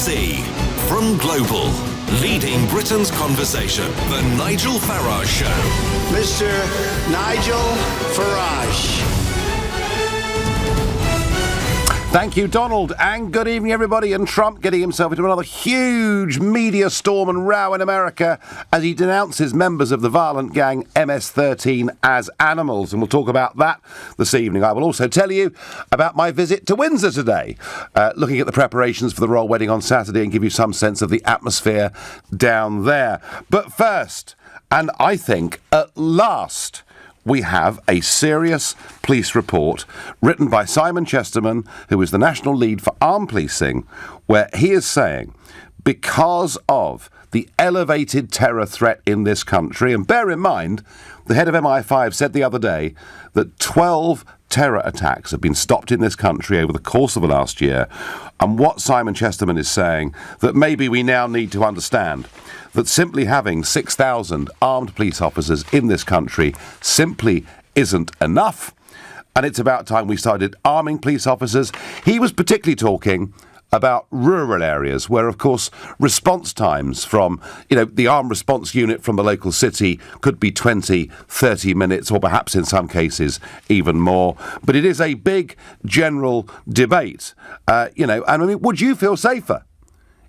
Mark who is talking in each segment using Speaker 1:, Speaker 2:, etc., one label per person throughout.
Speaker 1: LBC. From Global, leading Britain's conversation, The Nigel Farage Show.
Speaker 2: Mr. Nigel Farage.
Speaker 3: Thank you, Donald, and good evening, everybody. And Trump getting himself into another huge media storm and row in America as he denounces members of the violent gang MS-13 as animals. And we'll talk about that this evening. I will also tell you about my visit to Windsor today, looking at the preparations for the royal wedding on Saturday and give you some sense of the atmosphere down there. But first, and I think at last, we have a serious police report written by Simon Chesterman, who is the national lead for armed policing, where he is saying, because of the elevated terror threat in this country, and bear in mind, the head of MI5 said the other day that 12 terror attacks have been stopped in this country over the course of the last year, and what Simon Chesterman is saying, that maybe we now need to understand that simply having 6,000 armed police officers in this country simply isn't enough, and it's about time we started arming police officers. He was particularly talking about rural areas where, of course, response times from, the armed response unit from the local city could be 20, 30 minutes, or perhaps in some cases even more. But it is a big general debate, and would you feel safer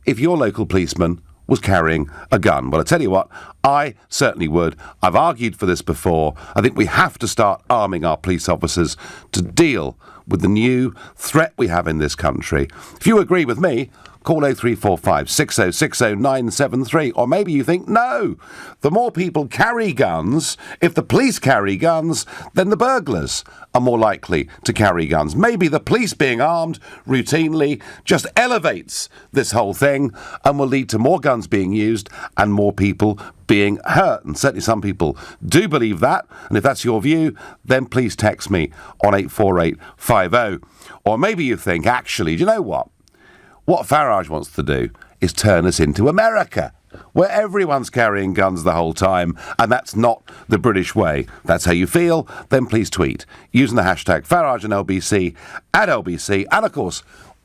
Speaker 3: if your local policeman was carrying a gun? Well, I tell you what, I certainly would. I've argued for this before. I think we have to start arming our police officers to deal with the new threat we have in this country. If you agree with me, call 0345 6060 973. Or maybe you think, no, the more people carry guns, if the police carry guns, then the burglars are more likely to carry guns. Maybe the police being armed routinely just elevates this whole thing and will lead to more guns being used and more people being hurt. And certainly some people do believe that. And if that's your view, then please text me on 84850. Or maybe you think, actually, do you know what? What Farage wants to do is turn us into America, where everyone's carrying guns the whole time, and that's not the British way. If that's how you feel, then please tweet using the hashtag Farage and LBC at LBC. And, of course,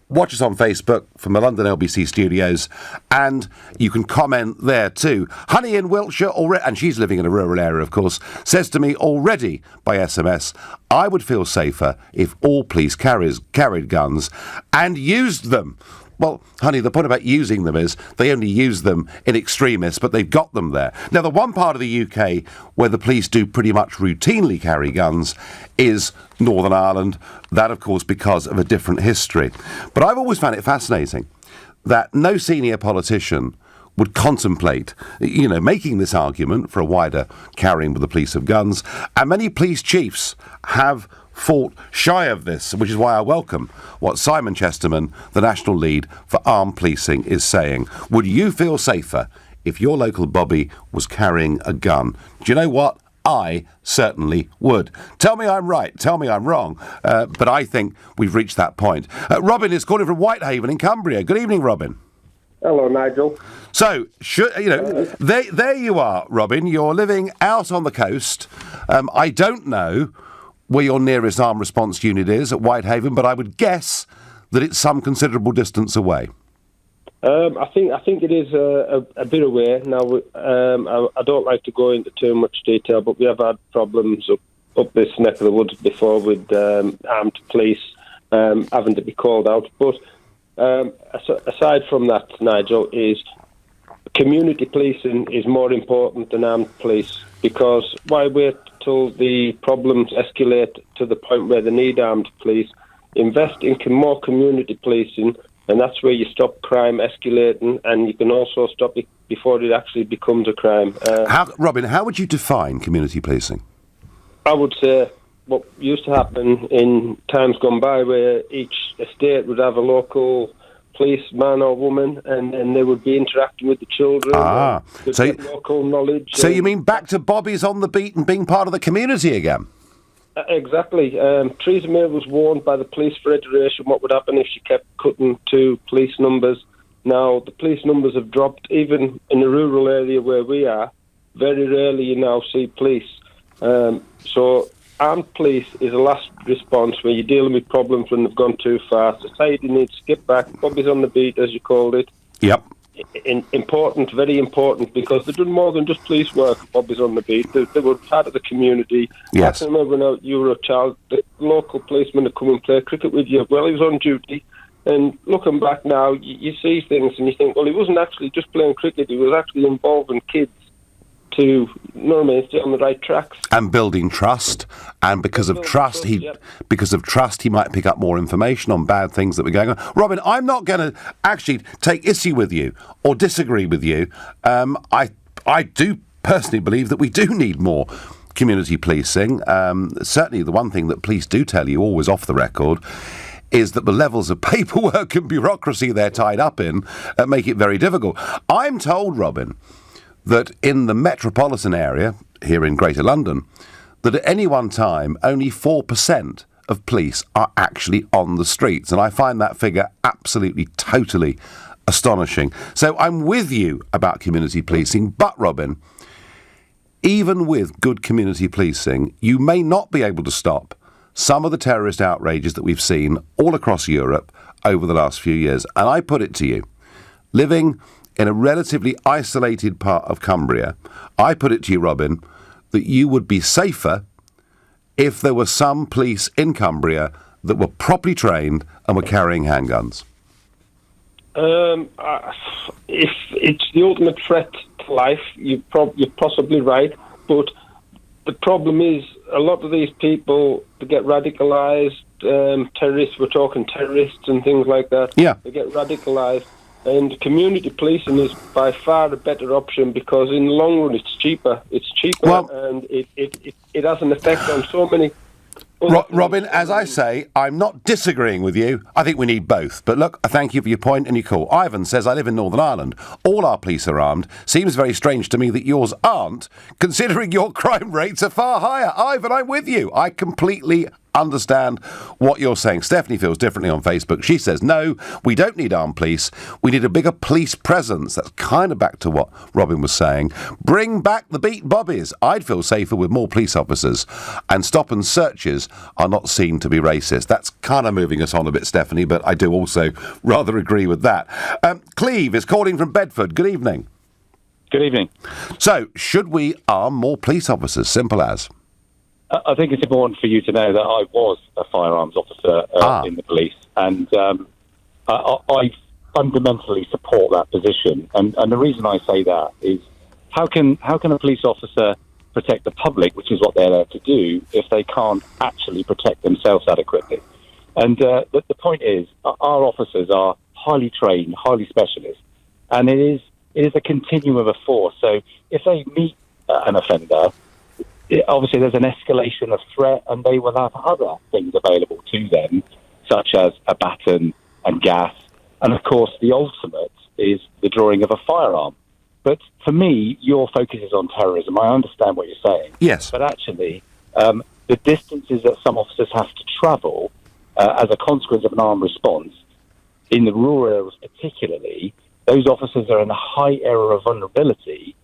Speaker 3: watch us on Facebook from the London LBC studios, and you can comment there too. Honey in Wiltshire, already, and she's living in a rural area, of course, says to me already by SMS, I would feel safer if all police carried guns and used them. Well, honey, the point about using them is they only use them in extremis, but they've got them there. Now, the one part of the UK where the police do pretty much routinely carry guns is Northern Ireland. That, of course, because of a different history. But I've always found it fascinating that no senior politician would contemplate, making this argument for a wider carrying with the police of guns. And many police chiefs have fought shy of this, which is why I welcome what Simon Chesterman, the national lead for armed policing, is saying. Would you feel safer if your local Bobby was carrying a gun? Do you know what? I certainly would. Tell me I'm right, tell me I'm wrong, but I think we've reached that point. Robin is calling from Whitehaven in Cumbria. Good evening, Robin.
Speaker 4: Hello, Nigel.
Speaker 3: So, there you are, Robin. You're living out on the coast. I don't know where your nearest armed response unit is at Whitehaven, but I would guess that it's some considerable distance away.
Speaker 4: I think it is a bit away. Now, I don't like to go into too much detail, but we have had problems up this neck of the woods before with armed police having to be called out. But aside from that, Nigel, is community policing is more important than armed police, because why wait till the problems escalate to the point where they need armed police? Invest in more community policing, and that's where you stop crime escalating, and you can also stop it before it actually becomes a crime.
Speaker 3: Robin, how would you define community policing?
Speaker 4: I would say what used to happen in times gone by, where each estate would have a local policeman or woman, and they would be interacting with the children.
Speaker 3: So
Speaker 4: local knowledge.
Speaker 3: So you mean back to Bobby's on the beat and being part of the community again?
Speaker 4: Exactly. Theresa May was warned by the Police Federation what would happen if she kept cutting to police numbers. Now, the police numbers have dropped, even in the rural area where we are. Very rarely you now see police. So armed police is a last response when you're dealing with problems when they've gone too far. Society needs to get back. Bobby's on the beat, as you called it.
Speaker 3: Yep.
Speaker 4: Important, very important, because they've done more than just police work. Bobby's on the beat. They were part of the community.
Speaker 3: Yes.
Speaker 4: I can remember when you were a child, the local policeman would come and play cricket with you. Well, he was on duty. And looking back now, you see things and you think, well, he wasn't actually just playing cricket. He was actually involving kids to, stay on the right tracks.
Speaker 3: And building trust, and because of trust, he might pick up more information on bad things that were going on. Robin, I'm not going to actually take issue with you or disagree with you. I do personally believe that we do need more community policing. Certainly the one thing that police do tell you, always off the record, is that the levels of paperwork and bureaucracy they're tied up in make it very difficult. I'm told, Robin, that in the metropolitan area, here in Greater London, that at any one time, only 4% of police are actually on the streets. And I find that figure absolutely, totally astonishing. So I'm with you about community policing, but, Robin, even with good community policing, you may not be able to stop some of the terrorist outrages that we've seen all across Europe over the last few years. And I put it to you, living in a relatively isolated part of Cumbria, I put it to you, Robin, that you would be safer if there were some police in Cumbria that were properly trained and were carrying handguns.
Speaker 4: If it's the ultimate threat to life, you're possibly right. But the problem is, a lot of these people, they get radicalised, terrorists, we're talking terrorists and things like that.
Speaker 3: Yeah.
Speaker 4: They get radicalised. And community policing is by far a better option because in the long run it's cheaper. It's cheaper, and it has an effect on so many.
Speaker 3: Robin, as I say, I'm not disagreeing with you. I think we need both. But look, I thank you for your point and your call. Ivan says, I live in Northern Ireland. All our police are armed. Seems very strange to me that yours aren't, considering your crime rates are far higher. Ivan, I'm with you. I completely understand what you're saying. Stephanie feels differently on Facebook. She says, no, we don't need armed police. We need a bigger police presence. That's kind of back to what Robin was saying. Bring back the beat bobbies. I'd feel safer with more police officers. And stop and searches are not seen to be racist. That's kind of moving us on a bit, Stephanie, but I do also rather agree with that. Cleve is calling from Bedford. Good evening.
Speaker 5: Good evening.
Speaker 3: So, should we arm more police officers? Simple as.
Speaker 5: I think it's important for you to know that I was a firearms officer in the police, and I fundamentally support that position. And the reason I say that is, how can a police officer protect the public, which is what they're there to do, if they can't actually protect themselves adequately? And the point is, our officers are highly trained, highly specialist, and it is a continuum of force. So if they meet an offender, obviously there's an escalation of threat, and they will have other things available to them, such as a baton and gas. And of course, the ultimate is the drawing of a firearm. But for me, your focus is on terrorism. I understand what you're saying.
Speaker 3: Yes.
Speaker 5: But actually, the distances that some officers have to travel as a consequence of an armed response, in the rural areas particularly, those officers are in a high area of vulnerability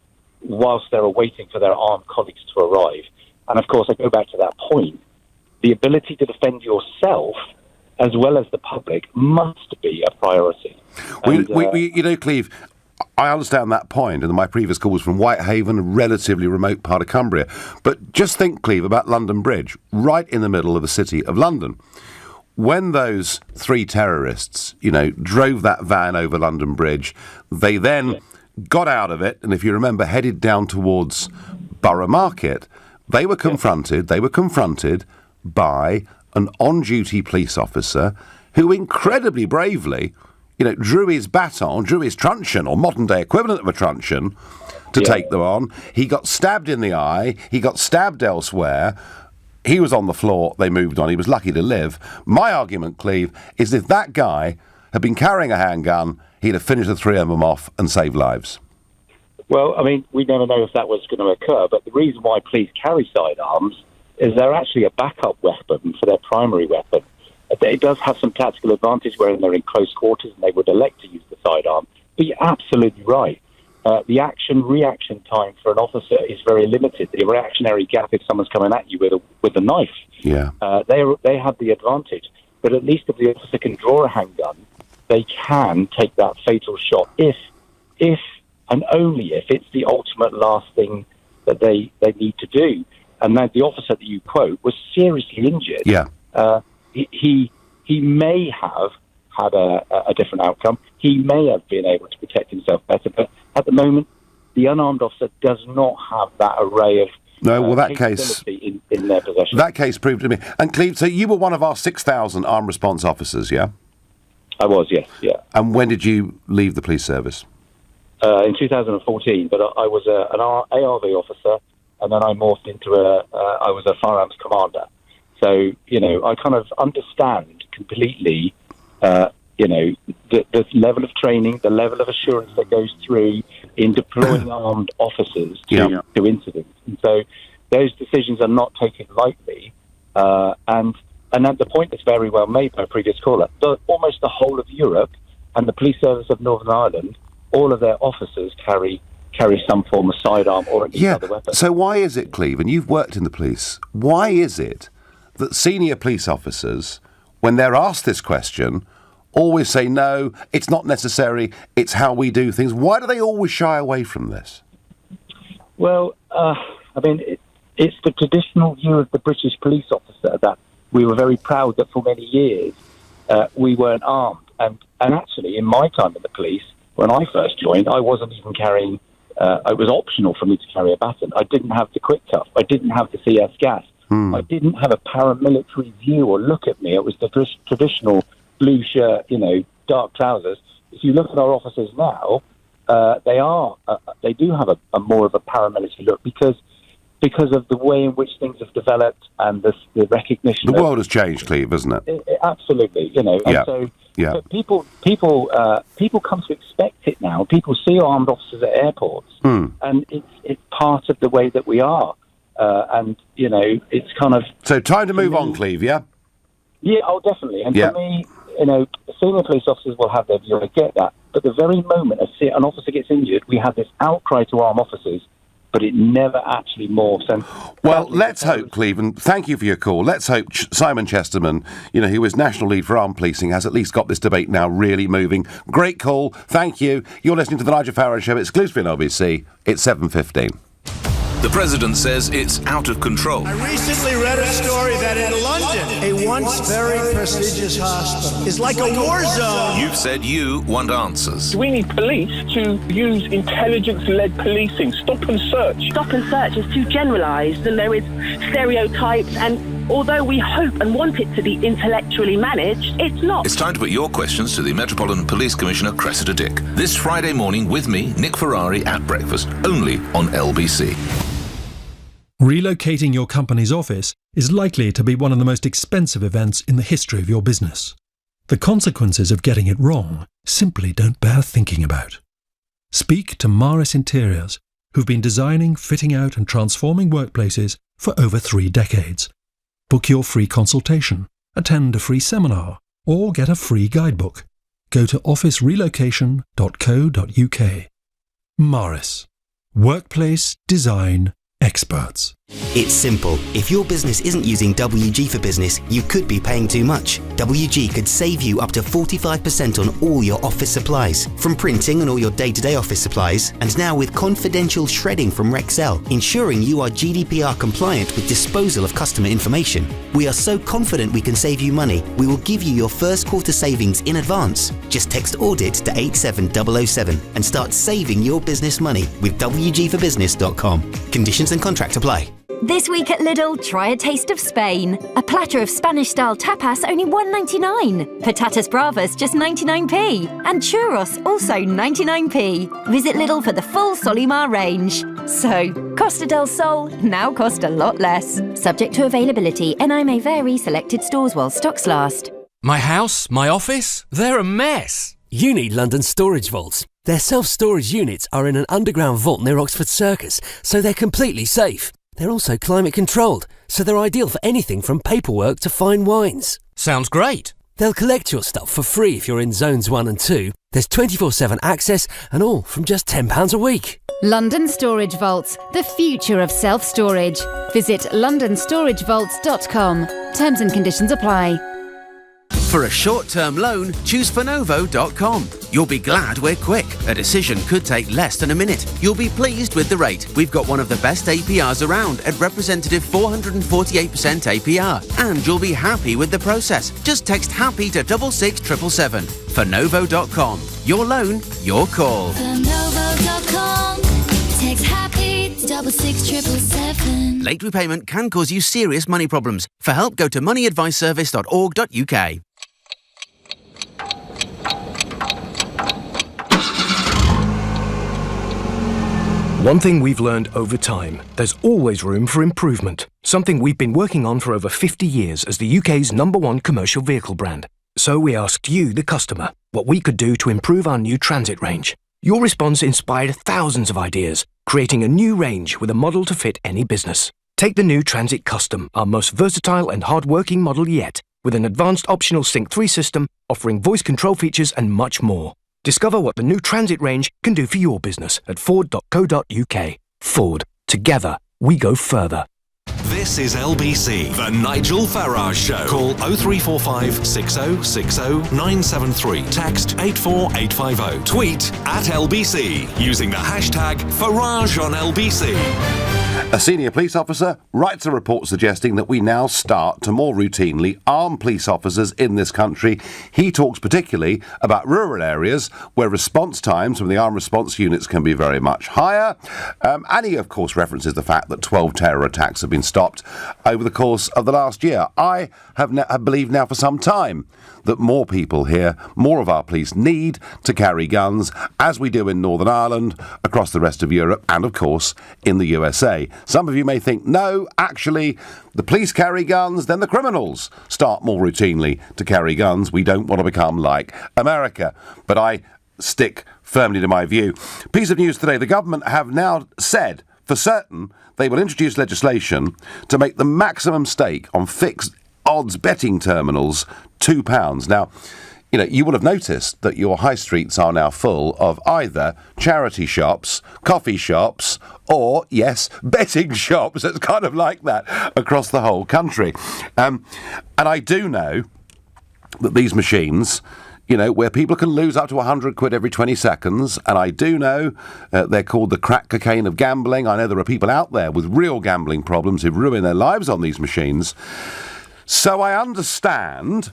Speaker 5: whilst they're waiting for their armed colleagues to arrive. And of course, I go back to that point. The ability to defend yourself as well as the public must be a priority.
Speaker 3: Cleve, I understand that point, and my previous call was from Whitehaven, a relatively remote part of Cumbria. But just think, Cleve, about London Bridge, right in the middle of the city of London. When those three terrorists, drove that van over London Bridge, they then got out of it, and if you remember, headed down towards Borough Market. They were confronted by an on-duty police officer who incredibly bravely, drew his baton, drew his truncheon, or modern-day equivalent of a truncheon, to take them on. He got stabbed in the eye. He got stabbed elsewhere. He was on the floor. They moved on. He was lucky to live. My argument, Cleve, is if that guy had been carrying a handgun, he'd have finished the three of them off and saved lives.
Speaker 5: Well, I mean, we never know if that was going to occur, but the reason why police carry sidearms is they're actually a backup weapon for their primary weapon. It does have some tactical advantage where they're in close quarters and they would elect to use the sidearm. But you're absolutely right. The action-reaction time for an officer is very limited. The reactionary gap if someone's coming at you with a knife, they have the advantage. But at least if the officer can draw a handgun they can take that fatal shot if and only if it's the ultimate last thing that they need to do. And that the officer that you quote was seriously injured.
Speaker 3: Yeah.
Speaker 5: He may have had a different outcome. He may have been able to protect himself better, but at the moment, the unarmed officer does not have that array of capability in their possession.
Speaker 3: That case proved to me. And Cleve, so you were one of our 6,000 armed response officers, yeah?
Speaker 5: I was, yes, yeah.
Speaker 3: And when did you leave the police service?
Speaker 5: In 2014, but I was an ARV officer, and then I morphed into I was a firearms commander. So, I kind of understand completely, the level of training, the level of assurance that goes through in deploying armed officers to incidents. And so those decisions are not taken lightly. And at the point that's very well made by a previous caller, almost the whole of Europe and the police service of Northern Ireland, all of their officers carry some form of sidearm or at least other weapon.
Speaker 3: So why is it, Cleve, and you've worked in the police, why is it that senior police officers, when they're asked this question, always say, no, it's not necessary, it's how we do things? Why do they always shy away from this?
Speaker 5: Well, it's the traditional view of the British police officer that we were very proud that for many years we weren't armed. And actually, in my time in the police, when I first joined, I wasn't even carrying, it was optional for me to carry a baton. I didn't have the quick cuff. I didn't have the CS gas. I didn't have a paramilitary view or look at me. It was the traditional blue shirt, dark trousers. If you look at our officers now, they do have a more of a paramilitary look because of the way in which things have developed and the recognition.
Speaker 3: The world has changed, Cleve, hasn't it?
Speaker 5: Absolutely, But people come to expect it now. People see armed officers at airports, and it's part of the way that we are. It's kind of... So
Speaker 3: time to move on, Cleve, yeah?
Speaker 5: Yeah, definitely. And for me, senior police officers will have their view, I get that. But the very moment an officer gets injured, we have this outcry to arm officers, but it never actually morphs. And
Speaker 3: well, let's hope, Cleve, and thank you for your call. Let's hope Simon Chesterman, who is National Lead for Armed Policing, has at least got this debate now really moving. Great call. Thank you. You're listening to the Nigel Farage Show exclusively on LBC. It's 7:15.
Speaker 1: The president says it's out of control.
Speaker 2: I recently read a story that in London, a once very prestigious hospital is like a war zone.
Speaker 1: You've said you want answers.
Speaker 6: We need police to use intelligence-led policing. Stop and search.
Speaker 7: Stop and search is too generalised, and there is stereotypes, and although we hope and want it to be intellectually managed, it's not.
Speaker 1: It's time to put your questions to the Metropolitan Police Commissioner, Cressida Dick. This Friday morning with me, Nick Ferrari, at breakfast, only on LBC.
Speaker 8: Relocating your company's office is likely to be one of the most expensive events in the history of your business. The consequences of getting it wrong simply don't bear thinking about. Speak to Maris Interiors, who've been designing, fitting out and transforming workplaces for over 3 decades. Book your free consultation, attend a free seminar, or get a free guidebook. Go to officerelocation.co.uk. Maris. Workplace Design Experts.
Speaker 9: It's simple. If your business isn't using WG for Business, you could be paying too much. WG could save you up to 45% on all your office supplies, from printing and all your day-to-day office supplies, and now with confidential shredding from Rexel, ensuring you are GDPR compliant with disposal of customer information. We are so confident we can save you money, we will give you your first quarter savings in advance. Just text audit to 87007 and start saving your business money with WGforbusiness.com. Conditions and contract apply.
Speaker 10: This week at Lidl, try a taste of Spain. A platter of Spanish-style tapas, only $1.99. Patatas bravas, just 99p. And churros, also 99p. Visit Lidl for the full Solimar range. So, Costa del Sol now cost a lot less. Subject to availability, NI may vary, selected stores while stocks last.
Speaker 11: My house, my office, they're a mess. You need London Storage Vaults. Their self-storage units are in an underground vault near Oxford Circus, so they're completely safe. They're also climate controlled, so they're ideal for anything from paperwork to fine wines. Sounds great. They'll collect your stuff for free if you're in zones 1 and 2. There's 24/7 access and all from just £10 a week.
Speaker 12: London Storage Vaults, the future of self-storage. Visit londonstoragevaults.com. Terms and conditions apply.
Speaker 13: For a short-term loan, choose Finovo.com. You'll be glad we're quick. A decision could take less than a minute. You'll be pleased with the rate. We've got one of the best APRs around at representative 448% APR. And you'll be happy with the process. Just text HAPPY to 66777. Finovo.com. Your loan, your call.
Speaker 14: Finovo.com. Text HAPPY to 66777.
Speaker 13: Late repayment can cause you serious money problems. For help, go to moneyadviceservice.org.uk.
Speaker 15: One thing we've learned over time, there's always room for improvement. Something we've been working on for over 50 years as the UK's #1 commercial vehicle brand. So we asked you, the customer, what we could do to improve our new Transit range. Your response inspired thousands of ideas, creating a new range with a model to fit any business. Take the new Transit Custom, our most versatile and hard-working model yet, with an advanced optional Sync 3 system, offering voice control features and much more. Discover what the new Transit range can do for your business at ford.co.uk. Ford. Together, we go further.
Speaker 16: This is LBC, the Nigel Farage Show. Call 0345 6060 973. Text 84850. Tweet at LBC using the hashtag Farage on LBC.
Speaker 3: A senior police officer writes a report suggesting that we now start to more routinely arm police officers in this country. He talks particularly about rural areas where response times from the armed response units can be very much higher. And he, of course, references the fact that 12 terror attacks have been stopped over the course of the last year. I have believed now for some time that more people here, more of our police need to carry guns, as we do in Northern Ireland, across the rest of Europe, and of course in the USA. Some of you may think, no, actually, the police carry guns, then the criminals start more routinely to carry guns. We don't want to become like America. But I stick firmly to my view. Piece of news today, the government have now said for certain they will introduce legislation to make the maximum stake on fixed odds betting terminals £2. Now, you know, you will have noticed that your high streets are now full of either charity shops, coffee shops, or, yes, betting shops. It's kind of like that across the whole country. And I do know that these machines, you know, where people can lose up to 100 quid every 20 seconds, and I do know they're called the crack cocaine of gambling. I know there are people out there with real gambling problems who ruin their lives on these machines. So I understand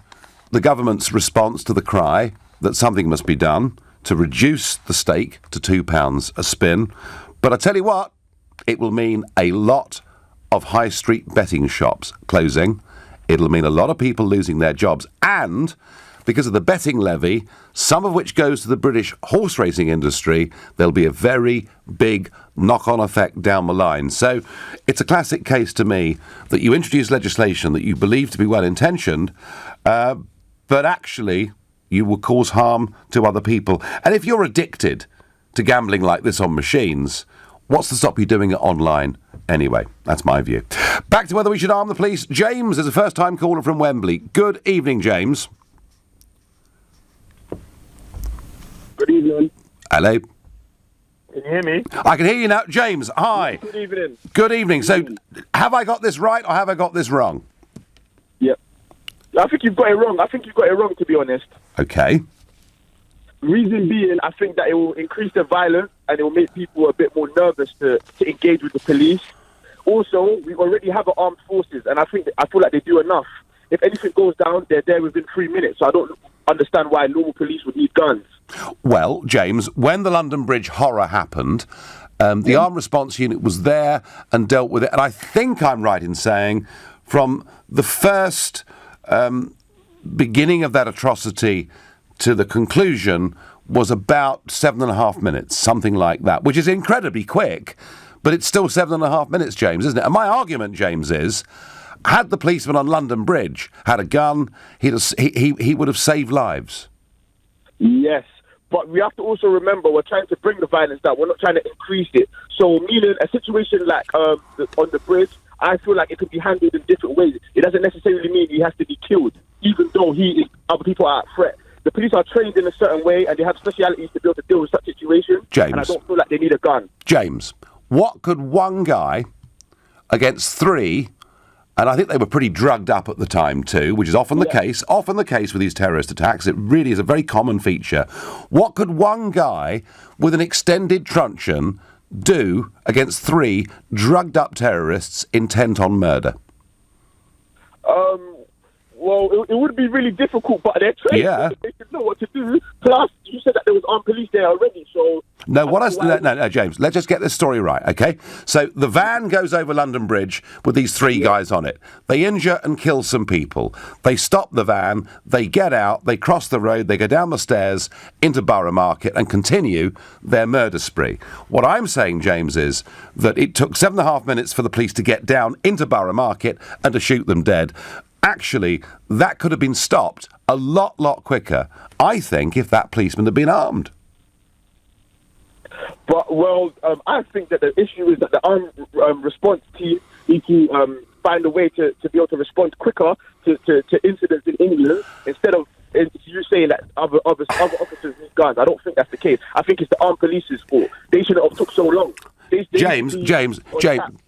Speaker 3: the government's response to the cry that something must be done to reduce the stake to £2 a spin. But I tell you what, it will mean a lot of high street betting shops closing. It'll mean a lot of people losing their jobs. And because of the betting levy, some of which goes to the British horse racing industry, there'll be a very big knock-on effect down the line. So it's a classic case to me that you introduce legislation that you believe to be well-intentioned, but actually you will cause harm to other people. And if you're addicted to gambling like this on machines, what's to stop you doing it online anyway? That's my view. Back to whether we should arm the police. James is a first-time caller from Wembley. Good evening, James.
Speaker 17: Good evening.
Speaker 3: Hello.
Speaker 17: Can you hear me?
Speaker 3: I can hear you now. James, hi.
Speaker 17: Good evening.
Speaker 3: Good evening. So, have I got this right or have I got this wrong?
Speaker 17: Yep. I think you've got it wrong. To be honest.
Speaker 3: Okay.
Speaker 17: Reason being, I think that it will increase the violence and it will make people a bit more nervous to engage with the police. Also, we already have armed forces, and I feel like they do enough. If anything goes down, they're there within 3 minutes. So I don't understand why normal police would need guns.
Speaker 3: Well, James, when the London Bridge horror happened, the armed response unit was there and dealt with it. And I think I'm right in saying from the first beginning of that atrocity to the conclusion was about 7.5 minutes, something like that, which is incredibly quick, but it's still 7.5 minutes, James, isn't it? And my argument, James, is had the policeman on London Bridge had a gun, he would have saved lives.
Speaker 17: Yes, but we have to also remember we're trying to bring the violence down. We're not trying to increase it. So, meaning a situation like on the bridge, I feel like it could be handled in different ways. It doesn't necessarily mean he has to be killed, even though other people are at threat. The police are trained in a certain way, and they have specialities to be able to deal with such situations.
Speaker 3: James,
Speaker 17: and I don't feel like they need a gun.
Speaker 3: James, what could one guy against 3 And I think they were pretty drugged up at the time too, which is often the case with these terrorist attacks. It really is a very common feature. What could one guy with an extended truncheon do against 3 drugged up terrorists intent on murder?
Speaker 17: Well, it would be really difficult, but they're trained.
Speaker 3: Yeah.
Speaker 17: They should know what to do. Plus, you said that there was armed police there already, so...
Speaker 3: No, James, let's just get this story right, okay? So the van goes over London Bridge with these 3 guys on it. They injure and kill some people. They stop the van, they get out, they cross the road, they go down the stairs into Borough Market and continue their murder spree. What I'm saying, James, is that it took 7.5 minutes for the police to get down into Borough Market and to shoot them dead. Actually, that could have been stopped a lot quicker, I think, if that policeman had been armed.
Speaker 17: But, I think that the issue is that the armed response team need to find a way to be able to respond quicker to incidents in England instead of you saying that other officers need guns. I don't think that's the case. I think it's the armed police's fault. They shouldn't have took so long.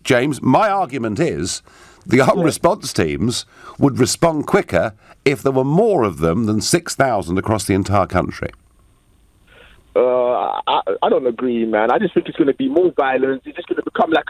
Speaker 3: James, my argument is the armed response teams would respond quicker if there were more of them than 6,000 across the entire country.
Speaker 17: I don't agree, man. I just think it's going to be more violence. It's just going to become like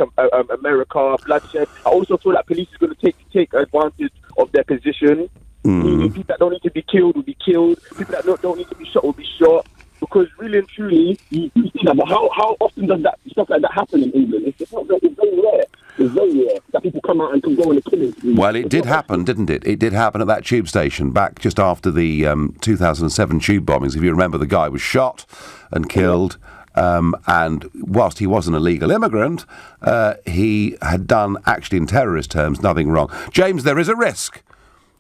Speaker 17: America, bloodshed. I also feel like police is going to take advantage of their position. People that don't need to be killed will be killed. People that don't need to be shot will be shot. Because really and truly, you see that. But how often does that stuff like that happen in England? It's very rare. It's very rare that people come out and can go on a killing spree.
Speaker 3: Well, it did happen, didn't it? It did happen at that tube station back just after the 2007 tube bombings. If you remember, the guy was shot and killed. And whilst he was an illegal immigrant, he had done, actually in terrorist terms, nothing wrong. James, there is a risk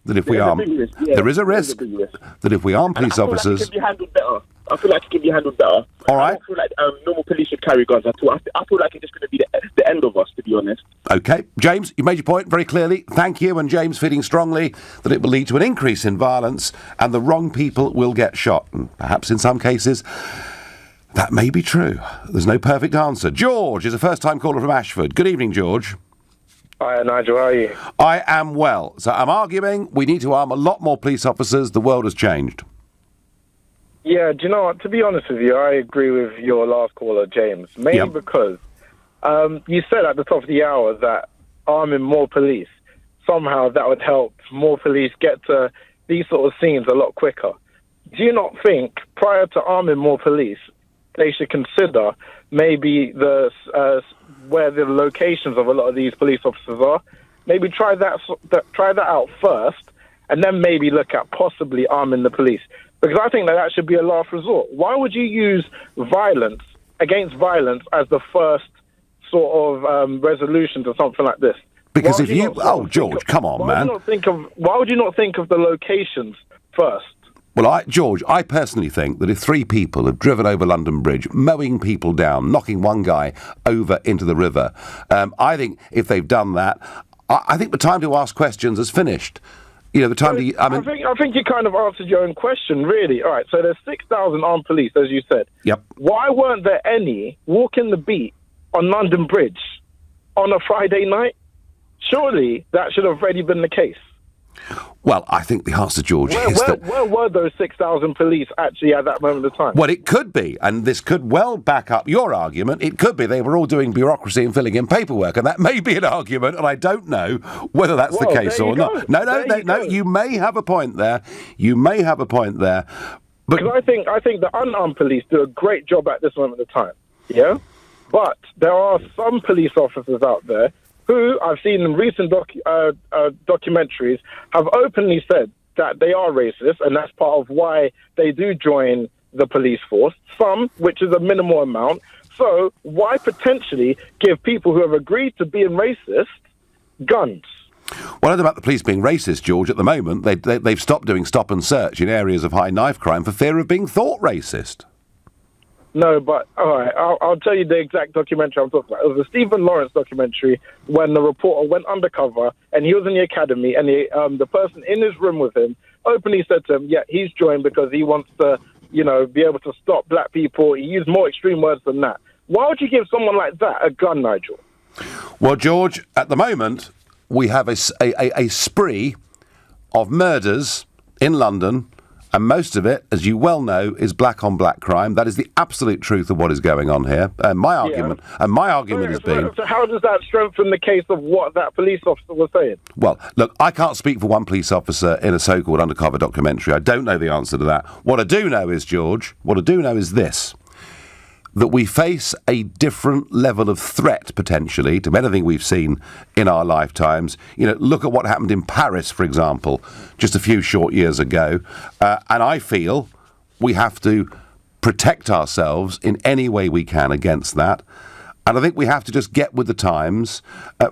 Speaker 3: that if we arm... There is a risk that if we arm police officers...
Speaker 17: I feel like it can be handled better. I feel like it can be handled better.
Speaker 3: All right.
Speaker 17: I don't feel like normal police should carry guns at all. I feel like it's just going to be the end of us, to be honest.
Speaker 3: OK. James, you made your point very clearly. Thank you. And James feeling strongly that it will lead to an increase in violence and the wrong people will get shot. And perhaps in some cases, that may be true. There's no perfect answer. George is a first-time caller from Ashford. Good evening, George.
Speaker 18: Hi, Nigel. How are you?
Speaker 3: I am well. So I'm arguing we need to arm a lot more police officers. The world has changed.
Speaker 18: Yeah, do you know what? To be honest with you, I agree with your last caller, James. Mainly because you said at the top of the hour that arming more police, somehow that would help more police get to these sort of scenes a lot quicker. Do you not think, prior to arming more police, they should consider maybe where the locations of a lot of these police officers are? Maybe try that out first, and then maybe look at possibly arming the police. Because I think that should be a last resort. Why would you use violence against violence as the first sort of resolution to something like this?
Speaker 3: Because if you... George, come on, man.
Speaker 18: Why would you not think of the locations first?
Speaker 3: Well, George, I personally think that if 3 people have driven over London Bridge, mowing people down, knocking one guy over into the river, I think if they've done that, I think the time to ask questions has finished. You know, the time to...
Speaker 18: I think you kind of answered your own question, really. All right, so there's 6,000 armed police, as you said.
Speaker 3: Yep.
Speaker 18: Why weren't there any walking the beat on London Bridge on a Friday night? Surely that should have already been the case.
Speaker 3: Well, I think the answer, George, is that...
Speaker 18: Where were those 6,000 police actually at that moment of time?
Speaker 3: Well, it could be, and this could well back up your argument. It could be they were all doing bureaucracy and filling in paperwork, and that may be an argument, and I don't know whether that's the case or not. No, you may have a point there.
Speaker 18: Because I think the unarmed police do a great job at this moment of time, yeah? But there are some police officers out there who, I've seen in recent documentaries, have openly said that they are racist, and that's part of why they do join the police force. Some, which is a minimal amount. So why potentially give people who have agreed to being racist guns?
Speaker 3: Well, not about the police being racist, George. At the moment, they've stopped doing stop and search in areas of high knife crime for fear of being thought racist.
Speaker 18: No, but all right, I'll tell you the exact documentary I'm talking about. It was a Stephen Lawrence documentary when the reporter went undercover and he was in the academy, and the person in his room with him openly said to him, yeah, he's joined because he wants to, be able to stop black people. He used more extreme words than that. Why would you give someone like that a gun, Nigel?
Speaker 3: Well, George, at the moment, we have a spree of murders in London, and most of it, as you well know, is black-on-black crime. That is the absolute truth of what is going on here. My argument has been...
Speaker 18: So how does that strengthen the case of what that police officer was saying?
Speaker 3: Well, look, I can't speak for one police officer in a so-called undercover documentary. I don't know the answer to that. What I do know is, George, this, that we face a different level of threat, potentially, to anything we've seen in our lifetimes. You know, look at what happened in Paris, for example, just a few short years ago. And I feel we have to protect ourselves in any way we can against that. And I think we have to just get with the times.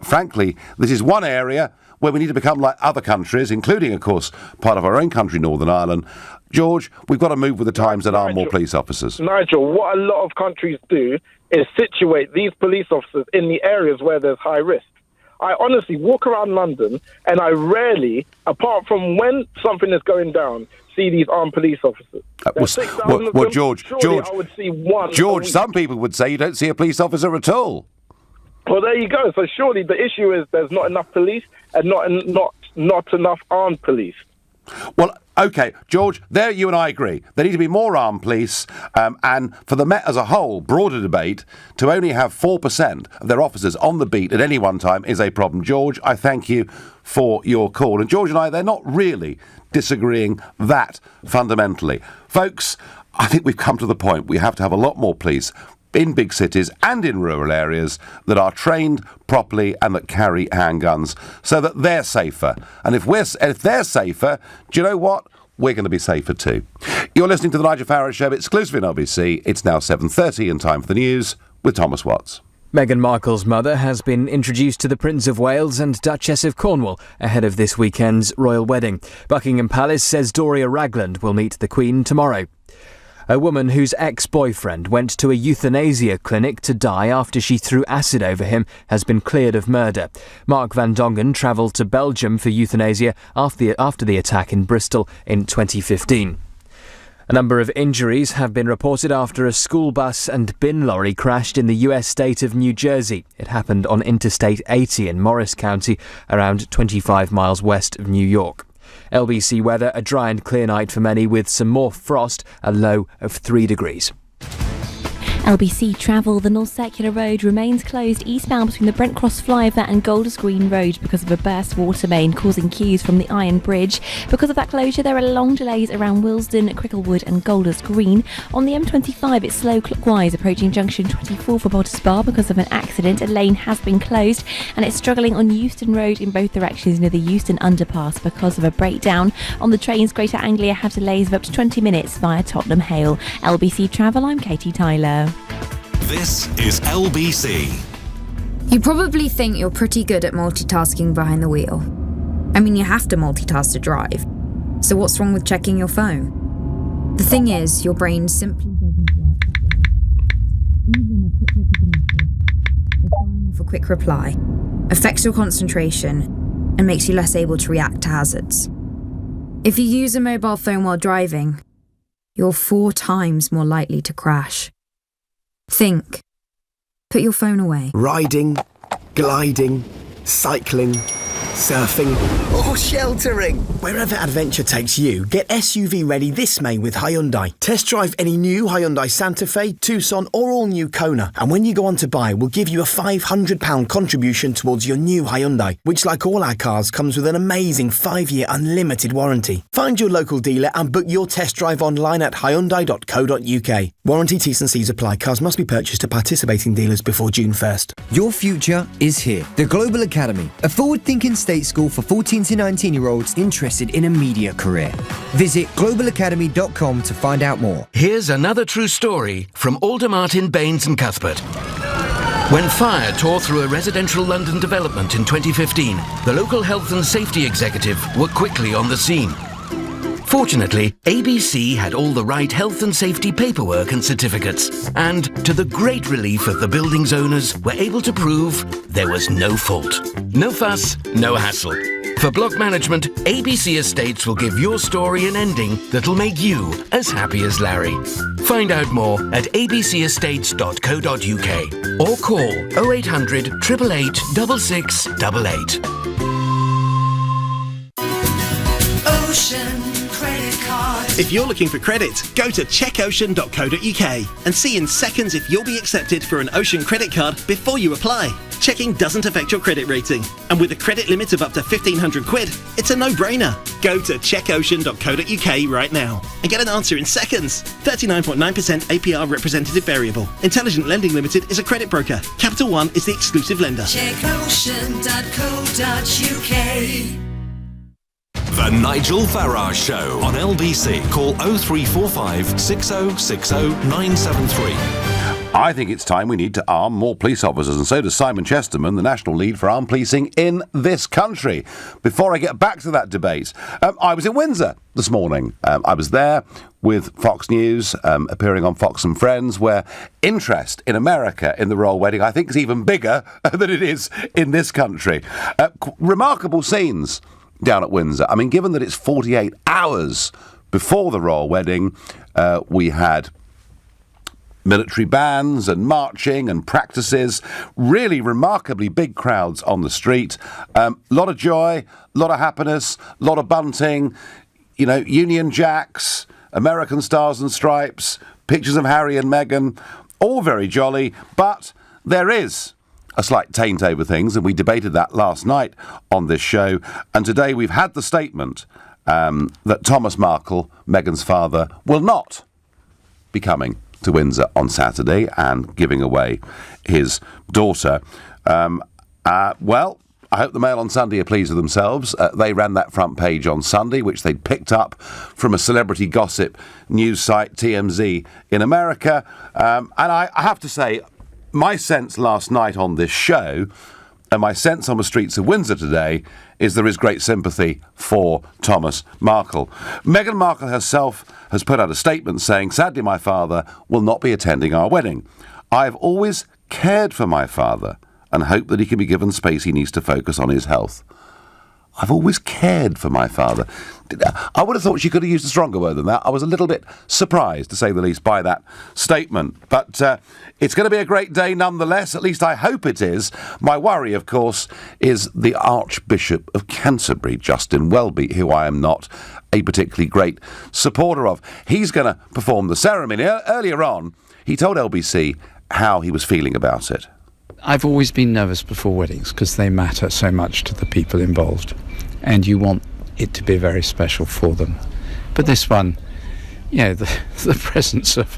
Speaker 3: Frankly, this is one area where we need to become like other countries, including, of course, part of our own country, Northern Ireland. George, we've got to move with the times and arm more police officers.
Speaker 18: Nigel, what a lot of countries do is situate these police officers in the areas where there's high risk. I honestly walk around London and I rarely, apart from when something is going down, see these armed police officers.
Speaker 3: George,
Speaker 18: I would see one.
Speaker 3: George, some people would say you don't see a police officer at all.
Speaker 18: Well, there you go. So surely the issue is there's not enough police and not enough armed police.
Speaker 3: Well, OK, George, there you and I agree. There need to be more armed police, and for the Met as a whole, broader debate, to only have 4% of their officers on the beat at any one time is a problem. George, I thank you for your call. And George and I, they're not really disagreeing that fundamentally. Folks, I think we've come to the point we have to have a lot more police in big cities and in rural areas that are trained properly and that carry handguns so that they're safer. And if they're safer, do you know what? We're going to be safer too. You're listening to the Nigel Farage Show, exclusively on LBC. It's now 7:30 and time for the news with Thomas Watts.
Speaker 19: Meghan Markle's mother has been introduced to the Prince of Wales and Duchess of Cornwall ahead of this weekend's royal wedding. Buckingham Palace says Doria Ragland will meet the Queen tomorrow. A woman whose ex-boyfriend went to a euthanasia clinic to die after she threw acid over him has been cleared of murder. Mark Van Dongen travelled to Belgium for euthanasia after the attack in Bristol in 2015. A number of injuries have been reported after a school bus and bin lorry crashed in the US state of New Jersey. It happened on Interstate 80 in Morris County, around 25 miles west of New York. LBC weather, a dry and clear night for many with some more frost, a low of 3 degrees.
Speaker 20: LBC travel, the North Circular Road remains closed eastbound between the Brent Cross flyover and Golders Green Road because of a burst water main causing queues from the Iron Bridge. Because of that closure, there are long delays around Willesden, Cricklewood and Golders Green. On the M25, it's slow clockwise approaching junction 24 for Potters Bar because of an accident. A lane has been closed and it's struggling on Euston Road in both directions near the Euston Underpass because of a breakdown. On the trains, Greater Anglia have delays of up to 20 minutes via Tottenham Hale. LBC Travel, I'm Katie Tyler.
Speaker 16: This is LBC.
Speaker 21: You probably think you're pretty good at multitasking behind the wheel. I mean, you have to multitask to drive. So what's wrong with checking your phone? The thing is, your brain simply doesn't work. Even a quick look at the message, for quick reply, affects your concentration and makes you less able to react to hazards. If you use a mobile phone while driving, you're 4 times more likely to crash. Think. Put your phone away.
Speaker 22: Riding, gliding, cycling, surfing, or sheltering. Wherever adventure takes you, get SUV ready this May with Hyundai. Test drive any new Hyundai Santa Fe, Tucson or all-new Kona. And when you go on to buy, we'll give you a £500 contribution towards your new Hyundai, which like all our cars comes with an amazing 5-year unlimited warranty. Find your local dealer and book your test drive online at hyundai.co.uk. Warranty T's and C's apply. Cars must be purchased at participating dealers before June 1st.
Speaker 23: Your future is here. The Global Academy, a forward-thinking state school for 14 to 19-year-olds interested in a media career. Visit globalacademy.com to find out more.
Speaker 24: Here's another true story from Aldermartin, Baines and Cuthbert. When fire tore through a residential London development in 2015, the local health and safety executive were quickly on the scene. Fortunately, ABC had all the right health and safety paperwork and certificates, and to the great relief of the building's owners, were able to prove there was no fault. No fuss, no hassle. For block management, ABC Estates will give your story an ending that'll make you as happy as Larry. Find out more at abcestates.co.uk or call 0800 888 6688.
Speaker 2: If you're looking for credit, go to checkocean.co.uk and see in seconds if you'll be accepted for an Ocean credit card before you apply. Checking doesn't affect your credit rating, and with a credit limit of up to £1,500, it's a no-brainer. Go to checkocean.co.uk right now and get an answer in seconds. 39.9% APR representative variable. Intelligent Lending Limited is a credit broker. Capital One is the exclusive lender.
Speaker 14: Checkocean.co.uk.
Speaker 16: The Nigel Farage Show on LBC. Call 0345 6060 973.
Speaker 3: I think it's time we need to arm more police officers, and so does Simon Chesterman, the national lead for armed policing in this country. Before I get back to that debate, I was in Windsor this morning. I was there with Fox News, appearing on Fox and Friends, where interest in America in the royal wedding, I think, is even bigger than it is in this country. Remarkable scenes down at Windsor. I mean, given that it's 48 hours before the royal wedding, we had military bands and marching and practices, really remarkably big crowds on the street. Lot of joy, lot of happiness, lot of bunting, you know, Union Jacks, American Stars and Stripes, pictures of Harry and Meghan, all very jolly, but there is a slight taint over things, and we debated that last night on this show, and today we've had the statement that Thomas Markle, Meghan's father, will not be coming to Windsor on Saturday and giving away his daughter. Well, I hope the Mail on Sunday are pleased with themselves. They ran that front page on Sunday, which they'd picked up from a celebrity gossip news site, TMZ, in America. And I have to say, my sense last night on this show, and my sense on the streets of Windsor today, is there is great sympathy for Thomas Markle. Meghan Markle herself has put out a statement saying, "Sadly, my father will not be attending our wedding. I've always cared for my father and hope that he can be given space he needs to focus on his health." I've always cared for my father. I would have thought she could have used a stronger word than that. I was a little bit surprised, to say the least, by that statement. But it's going to be a great day nonetheless. At least I hope it is. My worry, of course, is the Archbishop of Canterbury, Justin Welby, who I am not a particularly great supporter of. He's going to perform the ceremony. Earlier on, he told LBC how he was feeling about it.
Speaker 4: I've always been nervous before weddings because they matter so much to the people involved, and you want it to be very special for them. But this one, the presence of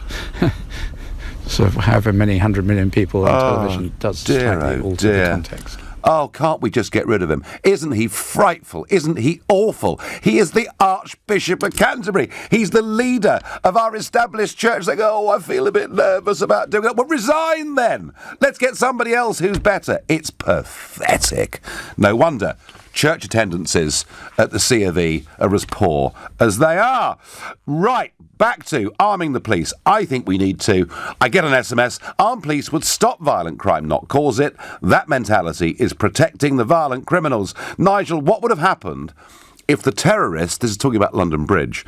Speaker 4: sort of however many 100 million people on television does slightly alter the context.
Speaker 3: Oh, can't we just get rid of him? Isn't he frightful? Isn't he awful? He is the Archbishop of Canterbury. He's the leader of our established church. They go, "Oh, I feel a bit nervous about doing that." Well, resign then. Let's get somebody else who's better. It's pathetic. No wonder church attendances at the C of E are as poor as they are. Right, back to arming the police. I think we need to. I get an SMS. Armed police would stop violent crime, not cause it. That mentality is protecting the violent criminals. Nigel, what would have happened if the terrorist, this is talking about London Bridge,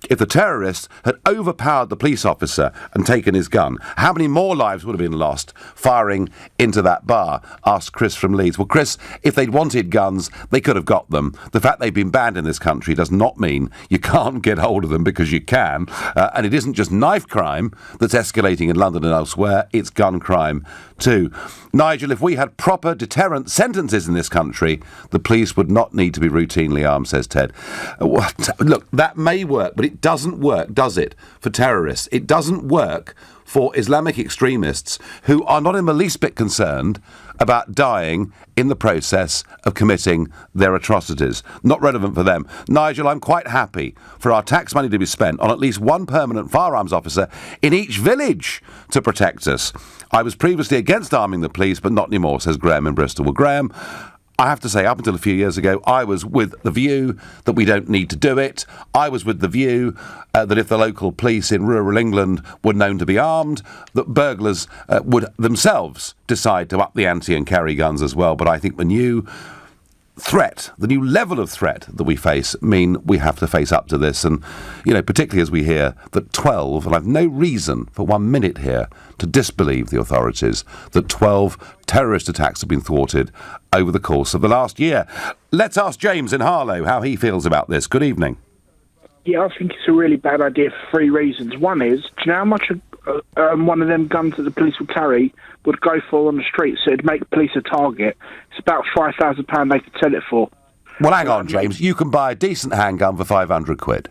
Speaker 3: if the terrorist had overpowered the police officer and taken his gun? How many more lives would have been lost firing into that bar? Asked Chris from Leeds. Well, Chris, if they'd wanted guns, they could have got them. The fact they've been banned in this country does not mean you can't get hold of them, because you can. And it isn't just knife crime that's escalating in London and elsewhere, it's gun crime too. Nigel, if we had proper deterrent sentences in this country, the police would not need to be routinely armed, says Ted. Look, that may work, but it doesn't work, does it, for terrorists? It doesn't work for Islamic extremists who are not in the least bit concerned about dying in the process of committing their atrocities. Not relevant for them. Nigel, I'm quite happy for our tax money to be spent on at least one permanent firearms officer in each village to protect us. I was previously against arming the police, but not anymore, says Graham in Bristol. Well, Graham, I have to say, up until a few years ago, I was with the view that we don't need to do it. I was with the view that if the local police in rural England were known to be armed, that burglars would themselves decide to up the ante and carry guns as well. But I think the new threat, the new level of threat that we face, mean we have to face up to this. And, you know, particularly as we hear that 12, and I've no reason for 1 minute here to disbelieve the authorities, that 12 terrorist attacks have been thwarted over the course of the last year. Let's ask James in Harlow how he feels about this. Good evening.
Speaker 1: Yeah, I think it's a really bad idea for 3 reasons. One is, do you know how much one of them guns that the police would carry would go for on the street, so it'd make police a target? It's about £5,000 they could sell it for.
Speaker 3: Well, hang on, James. You can buy a decent handgun for £500.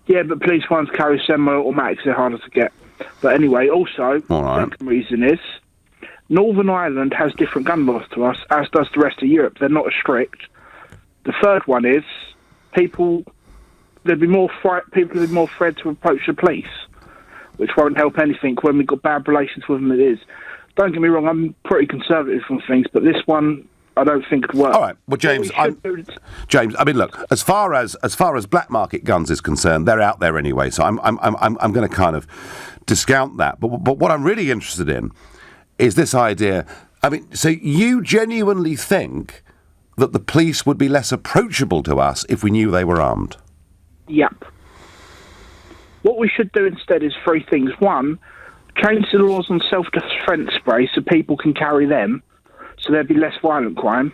Speaker 1: Yeah, but police ones carry semi-automatics, they're harder to get. But anyway, also, the second reason is, Northern Ireland has different gun laws to us, as does the rest of Europe. They're not as strict. The third one is, there'd be more afraid to approach the police, which won't help anything when we've got bad relations with them. It is. Don't get me wrong, I'm pretty conservative on things, but this one I don't think would work.
Speaker 3: All right. Well, James, James. I mean, look. As far as black market guns is concerned, they're out there anyway. So I'm going to kind of discount that. But what I'm really interested in is this idea. I mean, so you genuinely think that the police would be less approachable to us if we knew they were armed?
Speaker 1: Yep. What we should do instead is 3 things. 1, change the laws on self-defence spray so people can carry them, so there'd be less violent crime.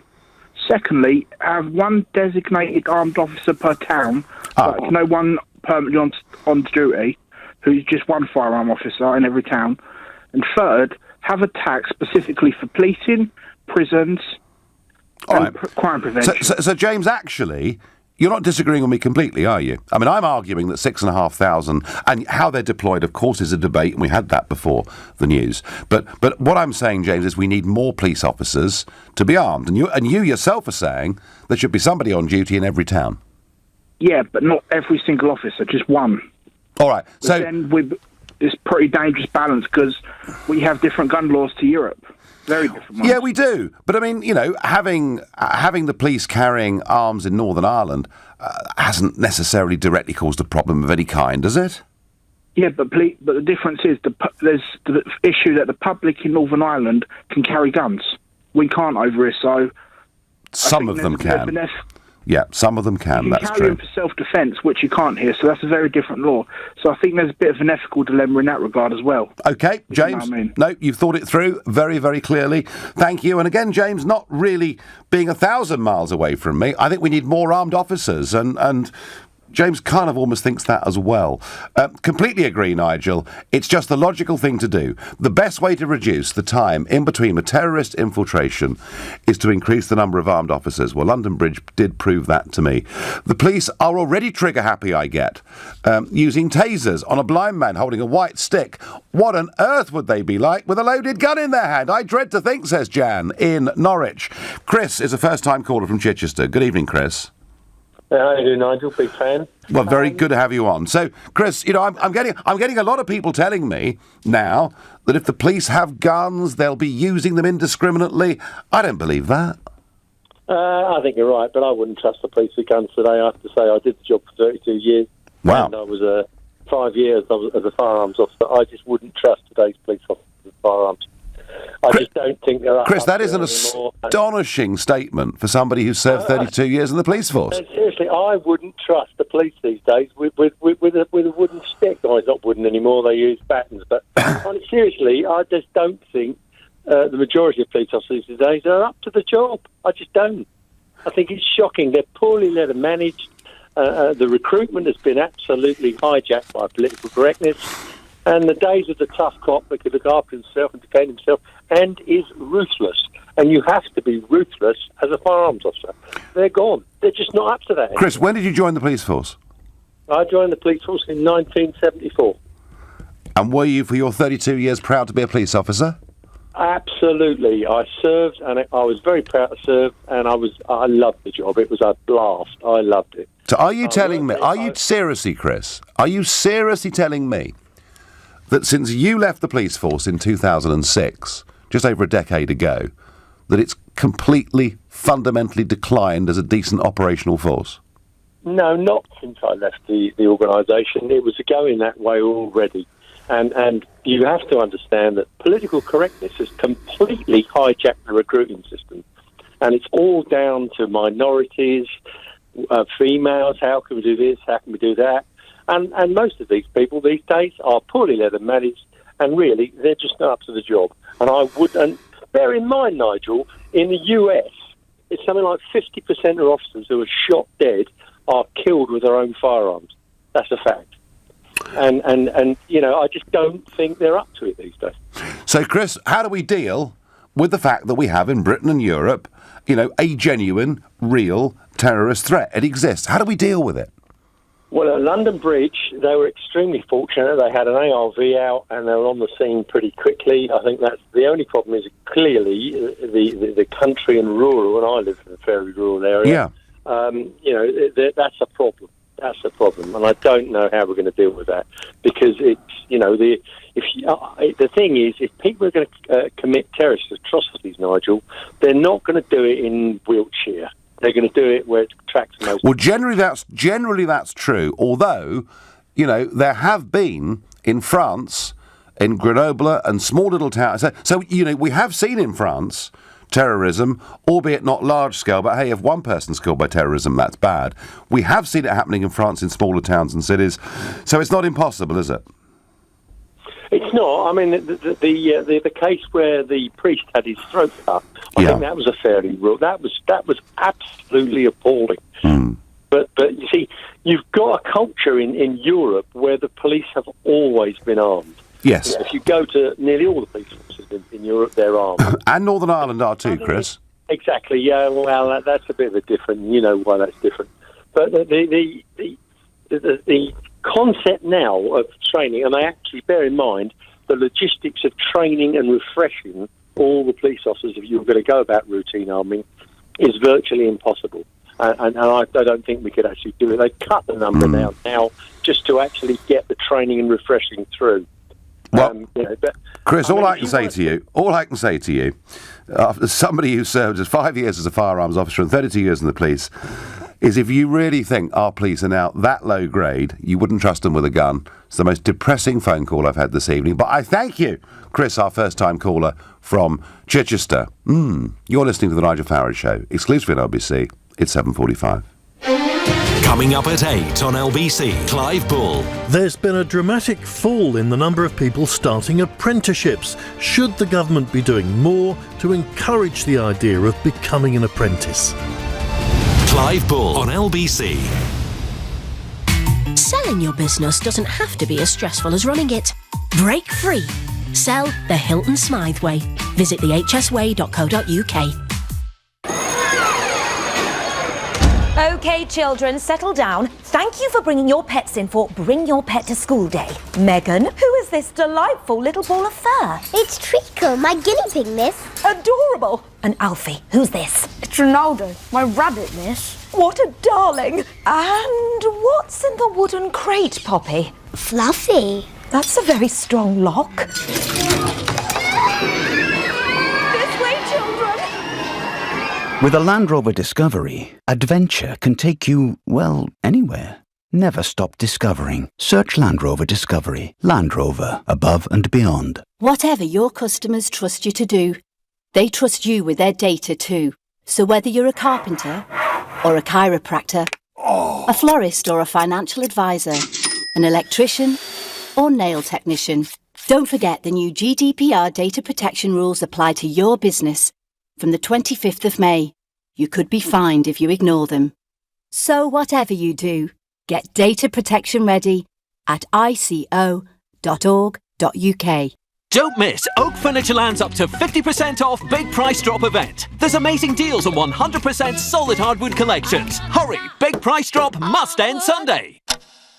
Speaker 1: Secondly, have 1 designated armed officer per town, like no one permanently on duty, who's just 1 firearm officer in every town. And third, have a tax specifically for policing, prisons, and crime prevention.
Speaker 3: So, James, actually, you're not disagreeing with me completely, are you? I mean, I'm arguing that 6,500, and how they're deployed, of course, is a debate, and we had that before the news. But what I'm saying, James, is we need more police officers to be armed. And you yourself are saying there should be somebody on duty in every town.
Speaker 1: Yeah, but not every single officer, just 1.
Speaker 3: All right.
Speaker 1: So then it's pretty dangerous balance because we have different gun laws to Europe. Very different ones.
Speaker 3: Yeah, we do. But I mean, having the police carrying arms in Northern Ireland hasn't necessarily directly caused a problem of any kind, has it?
Speaker 1: Yeah, but the difference is there's the issue that the public in Northern Ireland can carry guns. We can't over here, so
Speaker 3: some of them can. Yeah, some of them can. That's
Speaker 1: true. You can
Speaker 3: true.
Speaker 1: carry them for self-defence, which you can't here, so that's a very different law. So I think there's a bit of an ethical dilemma in that regard as well.
Speaker 3: OK, James.
Speaker 1: You know what I mean?
Speaker 3: No, you've thought it through very, very clearly. Thank you. And again, James, not really being 1,000 miles away from me, I think we need more armed officers, and James kind of almost thinks that as well. Completely agree, Nigel. It's just the logical thing to do. The best way to reduce the time in between a terrorist infiltration is to increase the number of armed officers. Well, London Bridge did prove that to me. The police are already trigger happy, I get, using tasers on a blind man holding a white stick. What on earth would they be like with a loaded gun in their hand? I dread to think, says Jan in Norwich. Chris is a first-time caller from Chichester. Good evening, Chris.
Speaker 5: How you doing, Nigel? Big fan.
Speaker 3: Well, very good to have you on. So, Chris, I'm getting a lot of people telling me now that if the police have guns, they'll be using them indiscriminately. I don't believe that.
Speaker 5: I think you're right, but I wouldn't trust the police with guns today. I have to say, I did the job for 32 years.
Speaker 3: Wow.
Speaker 5: And I was 5 years as a firearms officer. I just wouldn't trust today's police officers with firearms. I just don't think they're...
Speaker 3: Chris, that is an astonishing statement for somebody who's served 32 years in the police force.
Speaker 5: Seriously, I wouldn't trust the police these days with a wooden stick. Oh, it's not wooden anymore, they use batons. But seriously, I just don't think the majority of police officers these days are up to the job. I just don't. I think it's shocking. They're poorly led and managed. The recruitment has been absolutely hijacked by political correctness. And the days of the tough cop that could look after himself and defend himself and is ruthless. And you have to be ruthless as a firearms officer. They're gone. They're just not up to that anymore.
Speaker 3: Chris, when did you join the police force?
Speaker 5: I joined the police force in 1974.
Speaker 3: And were you, for your 32 years, proud to be a police officer?
Speaker 5: Absolutely. I served, and I was very proud to serve, and I loved the job. It was a blast. I loved it.
Speaker 3: So are you telling me, seriously, Chris, are you seriously telling me that since you left the police force in 2006, just over a decade ago, that it's completely, fundamentally declined as a decent operational force?
Speaker 5: No, not since I left the organisation. It was going that way already. And you have to understand that political correctness has completely hijacked the recruiting system. And it's all down to minorities, females, how can we do this, how can we do that? And most of these people these days are poorly led and managed, and really, they're just not up to the job. And bear in mind, Nigel, in the US, it's something like 50% of officers who are shot dead are killed with their own firearms. That's a fact. And I just don't think they're up to it these days.
Speaker 3: So, Chris, how do we deal with the fact that we have in Britain and Europe, a genuine, real terrorist threat? It exists. How do we deal with it?
Speaker 5: Well, at London Bridge, they were extremely fortunate. They had an ARV out and they were on the scene pretty quickly. I think that's the only problem is clearly the country and rural, and I live in a very rural area. Yeah. That's a problem. That's the problem, and I don't know how we're going to deal with that because it's the thing is if people are going to commit terrorist atrocities, Nigel, they're not going to do it in Wiltshire. They're going to do it where it attracts most.
Speaker 3: Well, generally that's true. Although, there have been in France, in Grenoble, and small little towns. So we have seen in France terrorism, albeit not large scale, but hey, if one person's killed by terrorism, that's bad. We have seen it happening in France in smaller towns and cities, so it's not impossible, is it?
Speaker 5: It's not. I mean, the case where the priest had his throat cut, I think that was a fairly real. That was absolutely appalling. But you see, you've got a culture in Europe where the police have always been armed.
Speaker 3: Yes.
Speaker 5: If you go to nearly all the police forces in Europe, they're armed.
Speaker 3: And Northern Ireland are too, Chris.
Speaker 5: Exactly. Yeah. Well, that's a bit of a different. You know why that's different. But the concept now of training, and I actually bear in mind the logistics of training and refreshing all the police officers if you were going to go about routine arming, is virtually impossible. And I don't think we could actually do it. They cut the number now just to actually get the training and refreshing through.
Speaker 3: Well, Chris, all I can say to you, after somebody who served 5 years as a firearms officer and 32 years in the police, is if you really think our police are now that low grade, you wouldn't trust them with a gun. It's the most depressing phone call I've had this evening. But I thank you, Chris, our first-time caller from Chichester. You're listening to The Nigel Farage Show, exclusively on LBC. It's 7:45.
Speaker 16: Coming up at 8 on LBC, Clive Bull.
Speaker 6: There's been a dramatic fall in the number of people starting apprenticeships. Should the government be doing more to encourage the idea of becoming an apprentice?
Speaker 16: Clive Bull on LBC.
Speaker 7: Selling your business doesn't have to be as stressful as running it. Break free. Sell the Hilton Smythe way. Visit thehsway.co.uk.
Speaker 8: OK, children, settle down. Thank you for bringing your pets in for Bring Your Pet to School Day. Megan, who is this delightful little ball of fur?
Speaker 9: It's Treacle, my guinea pig, miss.
Speaker 8: Adorable. And Alfie, who's this?
Speaker 9: It's Ronaldo, my rabbit, miss.
Speaker 8: What a darling. And what's in the wooden crate, Poppy?
Speaker 9: Fluffy.
Speaker 8: That's a very strong lock.
Speaker 25: With a Land Rover Discovery, adventure can take you, well, anywhere. Never stop discovering. Search Land Rover Discovery. Land Rover, above and beyond.
Speaker 26: Whatever your customers trust you to do, they trust you with their data too. So whether you're a carpenter or a chiropractor, a florist or a financial advisor, an electrician or nail technician, don't forget the new GDPR data protection rules apply to your business. From the 25th of May, you could be fined if you ignore them. So whatever you do, get data protection ready at ico.org.uk.
Speaker 27: Don't miss Oak Furnitureland's up to 50% off Big Price Drop event. There's amazing deals on 100% solid hardwood collections. Hurry, Big Price Drop must end Sunday.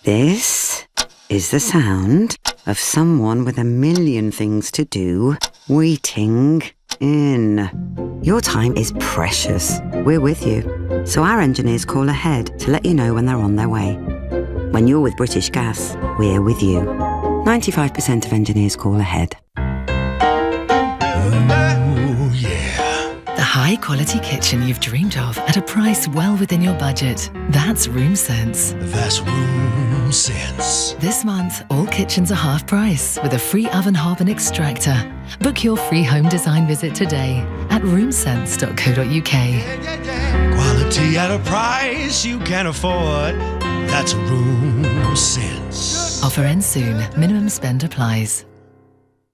Speaker 28: This is the sound of someone with a million things to do, waiting in. Your time is precious. We're with you. So our engineers call ahead to let you know when they're on their way. When you're with British Gas, we're with you. 95% of engineers call ahead.
Speaker 29: Oh, yeah. The high-quality kitchen you've dreamed of at a price well within your budget. That's Room Sense. That's Room Sense. This month, all kitchens are half price with a free oven hob and extractor. Book your free home design visit today at roomsense.co.uk. Quality at a price you can afford. That's Room Sense. Offer ends soon. Minimum spend applies.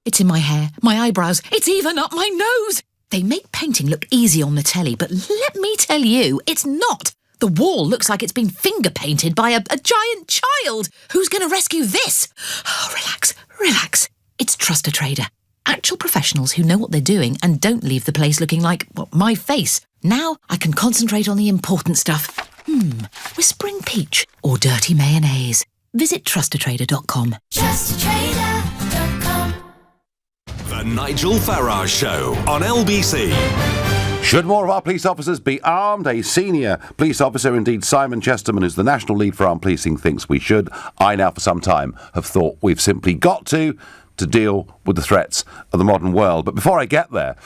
Speaker 30: It's in my hair, my eyebrows, it's even up my nose. They make painting look easy on the telly, but let me tell you, it's not. The wall looks like it's been finger painted by a giant child. Who's going to rescue this? Oh, relax. It's Trust a Trader. Actual professionals who know what they're doing and don't leave the place looking like, well, my face. Now I can concentrate on the important stuff. Whispering peach or dirty mayonnaise. Visit trustatrader.com.
Speaker 14: Trustatrader.com.
Speaker 16: The Nigel Farage Show on LBC.
Speaker 3: Should more of our police officers be armed? A senior police officer, indeed Simon Chesterman, who's the national lead for armed policing, thinks we should. I now for some time have thought we've simply got to deal with the threats of the modern world. But before I get there,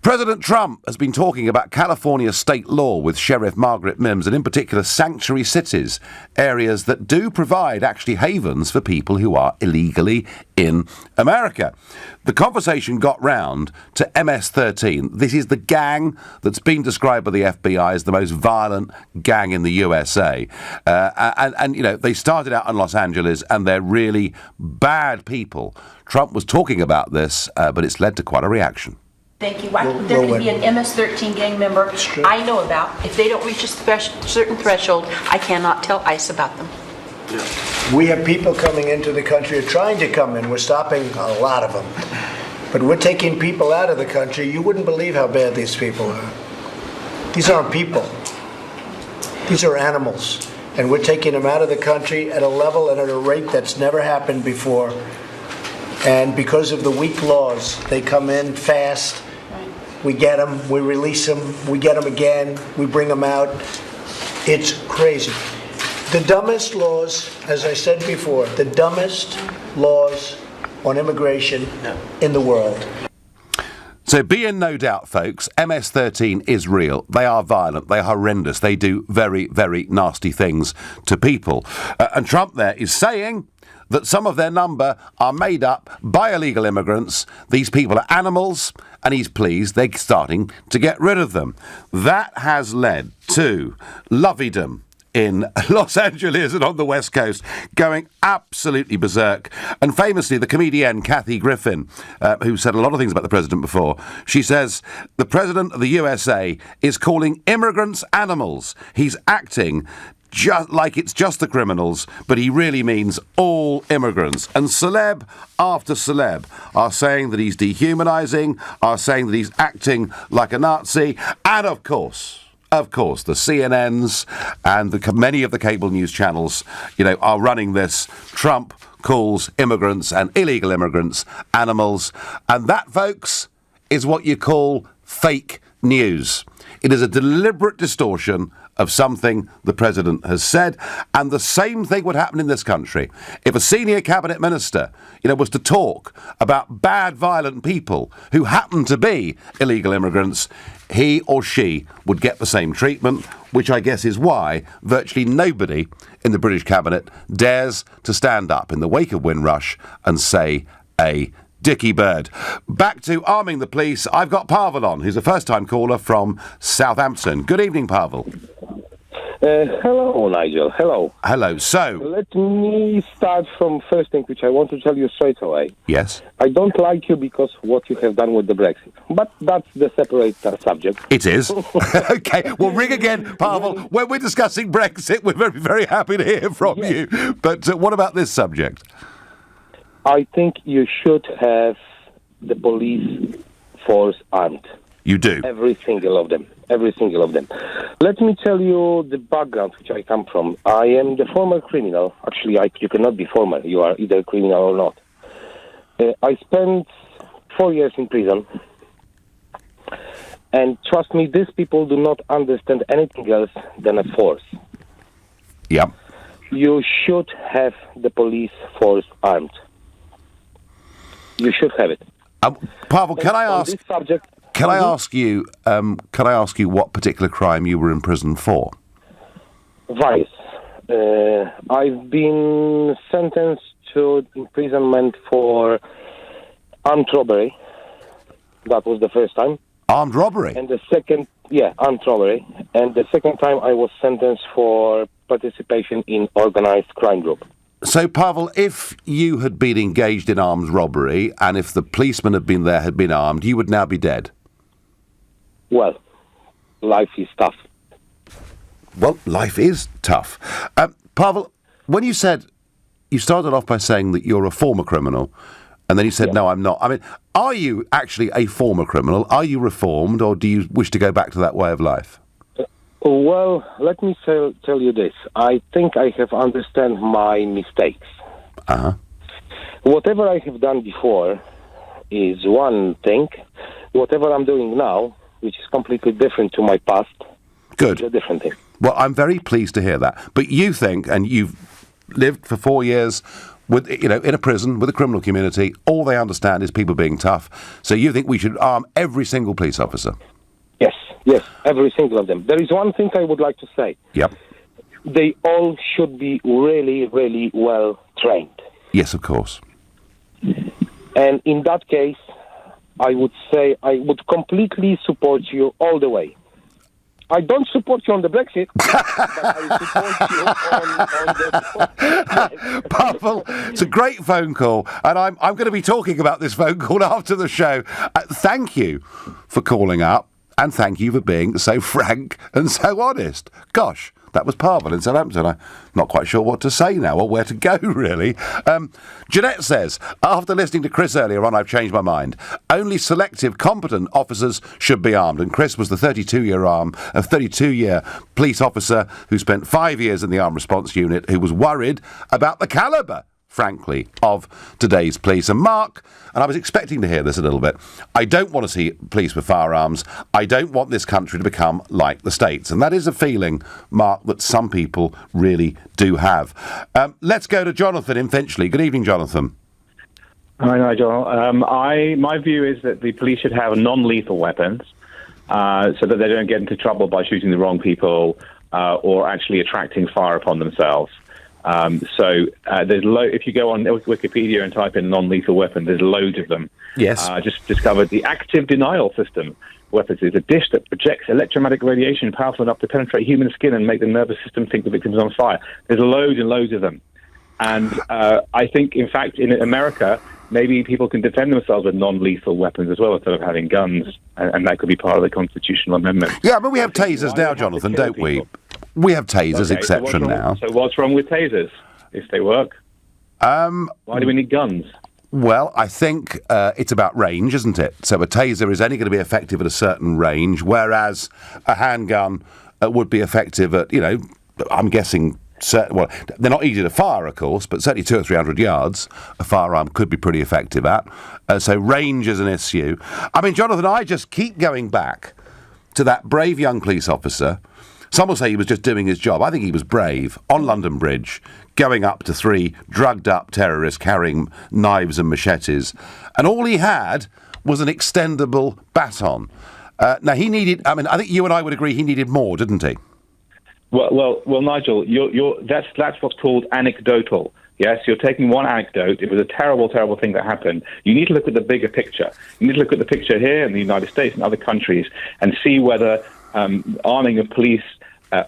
Speaker 3: President Trump has been talking about California state law with Sheriff Margaret Mims, and in particular sanctuary cities, areas that do provide actually havens for people who are illegally in America. The conversation got round to MS-13. This is the gang that's been described by the FBI as the most violent gang in the USA. And you know, they started out in Los Angeles, and they're really bad people. Trump was talking about this, but it's led to quite a reaction.
Speaker 10: Thank you. There can be an MS-13 gang member I know about. If they don't reach a certain threshold, I cannot tell ICE about them.
Speaker 11: We have people coming into the country or trying to come in. We're stopping a lot of them. But we're taking people out of the country. You wouldn't believe how bad these people are. These aren't people. These are animals. And we're taking them out of the country at a level and at a rate that's never happened before. And because of the weak laws, they come in fast. We get them, we release them, we get them again, we bring them out. It's crazy. The dumbest laws, as I said before, the dumbest laws on immigration in the world.
Speaker 3: So be in no doubt, folks, MS-13 is real. They are violent. They are horrendous. They do very, very nasty things to people. And Trump there is saying that some of their number are made up by illegal immigrants. These people are animals, and he's pleased they're starting to get rid of them. That has led to loveydom in Los Angeles and on the West Coast going absolutely berserk. And famously, the comedian Kathy Griffin, who said a lot of things about the president before, she says, the president of the USA is calling immigrants animals. He's acting just like it's just the criminals, but he really means all immigrants. And celeb after celeb are saying that he's dehumanising, are saying that he's acting like a Nazi, and of course, the CNNs and many of the cable news channels, you know, are running this. Trump calls immigrants and illegal immigrants animals. And that, folks, is what you call fake news. It is a deliberate distortion of something the president has said, and the same thing would happen in this country. If a senior cabinet minister, was to talk about bad, violent people who happen to be illegal immigrants, he or she would get the same treatment, which I guess is why virtually nobody in the British cabinet dares to stand up in the wake of Windrush and say a Dickie Bird. Back to arming the police. I've got Pavel on, who's a first-time caller from Southampton. Good evening, Pavel.
Speaker 12: Hello, Nigel. Hello.
Speaker 3: Hello. So,
Speaker 12: let me start from first thing, which I want to tell you straight away.
Speaker 3: Yes.
Speaker 12: I don't like you because what you have done with the Brexit, but that's the separate subject.
Speaker 3: It is. Okay. Well, ring again, Pavel. When we're discussing Brexit, we're very, very happy to hear from you. But what about this subject?
Speaker 12: I think you should have the police force armed.
Speaker 3: You do?
Speaker 12: Every single of them. Every single of them. Let me tell you the background which I come from. I am the former criminal. Actually, you cannot be former. You are either criminal or not. I spent 4 years in prison. And trust me, these people do not understand anything else than a force.
Speaker 3: Yeah.
Speaker 12: You should have the police force armed. You should have it.
Speaker 3: Pavel, can I ask?
Speaker 12: This subject,
Speaker 3: Can I ask you? Can I ask you what particular crime you were in prison for?
Speaker 12: Vice. I've been sentenced to imprisonment for armed robbery. That was the first time.
Speaker 3: Armed robbery.
Speaker 12: And the second, armed robbery. And the second time, I was sentenced for participation in organized crime group.
Speaker 3: So, Pavel, if you had been engaged in armed robbery and if the policeman had been armed, you would now be dead.
Speaker 12: Well, life is tough.
Speaker 3: well, life is tough. Pavel, when you said, you started off by saying that you're a former criminal, and then you said, no, I'm not. I mean, are you actually a former criminal? Are you reformed, or do you wish to go back to that way of life?
Speaker 12: Well, let me tell you this. I think I have understand my mistakes.
Speaker 3: Uh-huh.
Speaker 12: Whatever I have done before is one thing. Whatever I'm doing now, which is completely different to my past,
Speaker 3: Good.
Speaker 12: is a different thing.
Speaker 3: Well, I'm very pleased to hear that. But you think, and you've lived for 4 years with, in a prison with a criminal community, all they understand is people being tough. So you think we should arm every single police officer?
Speaker 12: Yes, every single of them. There is one thing I would like to say.
Speaker 3: Yep.
Speaker 12: They all should be really, really well trained.
Speaker 3: Yes, of course.
Speaker 12: And in that case, I would say I would completely support you all the way. I don't support you on the Brexit, but I support you on the...
Speaker 3: Pavel, it's a great phone call, and I'm going to be talking about this phone call after the show. Thank you for calling up, and thank you for being so frank and so honest. Gosh, that was Pavel in Southampton. I'm not quite sure what to say now or where to go, really. Jeanette says, after listening to Chris earlier on, I've changed my mind. Only selective, competent officers should be armed. And Chris was the 32-year police officer who spent 5 years in the Armed Response Unit, who was worried about the calibre, frankly, of today's police. And Mark, and I was expecting to hear this a little bit, I don't want to see police with firearms. I don't want this country to become like the States. And that is a feeling, Mark, that some people really do have. Let's go to Jonathan in Finchley. Good evening, Jonathan.
Speaker 13: Hi, Nigel. My view is that the police should have non-lethal weapons so that they don't get into trouble by shooting the wrong people or actually attracting fire upon themselves. If you go on Wikipedia and type in non-lethal weapon, there's loads of them.
Speaker 3: Yes.
Speaker 13: Just discovered the active denial system weapons is a dish that projects electromagnetic radiation powerful enough to penetrate human skin and make the nervous system think the victim's on fire. There's loads and loads of them. And I think, in fact, in America, maybe people can defend themselves with non-lethal weapons as well instead of having guns, and that could be part of the constitutional amendment.
Speaker 3: Yeah, but we have tasers now, Jonathan, don't we? We have tasers, etc. now.
Speaker 13: So what's wrong with tasers, if they work? Why do we need guns?
Speaker 3: Well, I think it's about range, isn't it? So a taser is only going to be effective at a certain range, whereas a handgun would be effective at, I'm guessing... Well, they're not easy to fire, of course, but certainly 200 or 300 yards a firearm could be pretty effective at. So range is an issue. I mean, Jonathan, I just keep going back to that brave young police officer. Some will say he was just doing his job. I think he was brave on London Bridge, going up to 3 drugged-up terrorists carrying knives and machetes, and all he had was an extendable baton. Now, he needed... I mean, I think you and I would agree he needed more, didn't he?
Speaker 13: Well, Nigel, that's what's called anecdotal. Yes, you're taking one anecdote. It was a terrible, terrible thing that happened. You need to look at the bigger picture. You need to look at the picture here in the United States and other countries and see whether arming of police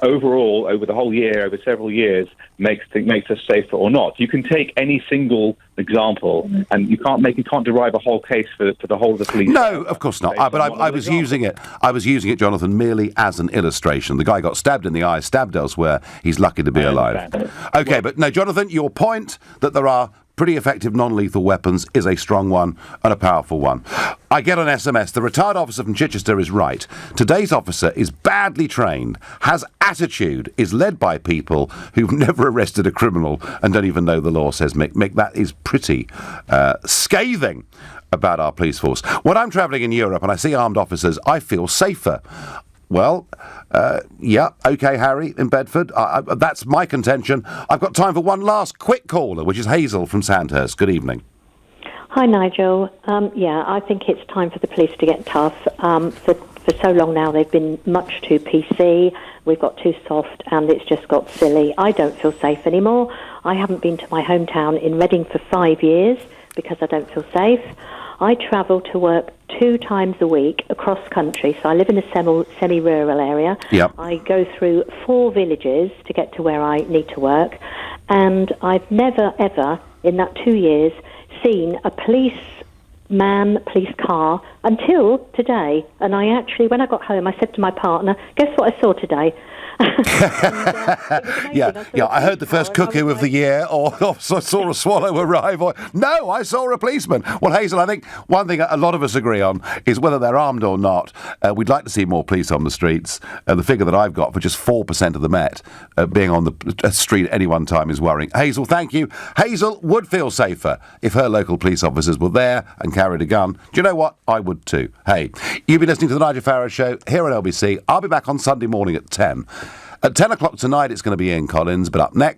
Speaker 13: overall, over the whole year, over several years, makes us safer or not. You can take any single example, and you can't derive a whole case for the whole of the police.
Speaker 3: No, of course not. But I was using it. I was using it, Jonathan, merely as an illustration. The guy got stabbed in the eye, stabbed elsewhere. He's lucky to be alive. Okay, but no, Jonathan, your point that there are pretty effective non-lethal weapons is a strong one and a powerful one. I get an SMS. The retired officer from Chichester is right. Today's officer is badly trained, has attitude, is led by people who've never arrested a criminal and don't even know the law, says Mick. Mick, that is pretty scathing about our police force. When I'm travelling in Europe and I see armed officers, I feel safer. Well, yeah, OK, Harry, in Bedford. That's my contention. I've got time for one last quick caller, which is Hazel from Sandhurst. Good evening.
Speaker 15: Hi, Nigel. Yeah, I think it's time for the police to get tough. For so long now, they've been much too PC. We've got too soft, and it's just got silly. I don't feel safe anymore. I haven't been to my hometown in Reading for 5 years because I don't feel safe. I travel to work 2 times a week across country, so I live in a semi-rural area.
Speaker 3: Yep.
Speaker 15: I go through 4 villages to get to where I need to work, and I've never, ever, in that 2 years, seen a police man police car until today. And I actually, when I got home, I said to my partner, guess what I saw today?
Speaker 3: I heard the first cuckoo of the year, or saw a swallow arrive, or no, I saw a policeman. Well, Hazel, I think one thing a lot of us agree on is whether they're armed or not. We'd like to see more police on the streets. The figure that I've got for just 4% of the Met being on the street at any one time is worrying. Hazel, thank you. Hazel would feel safer if her local police officers were there and carried a gun. Do you know what? I would too. Hey, you've been listening to the Nigel Farage Show here at LBC. I'll be back on Sunday morning at 10. At 10 o'clock tonight, it's going to be Ian Collins, but up next...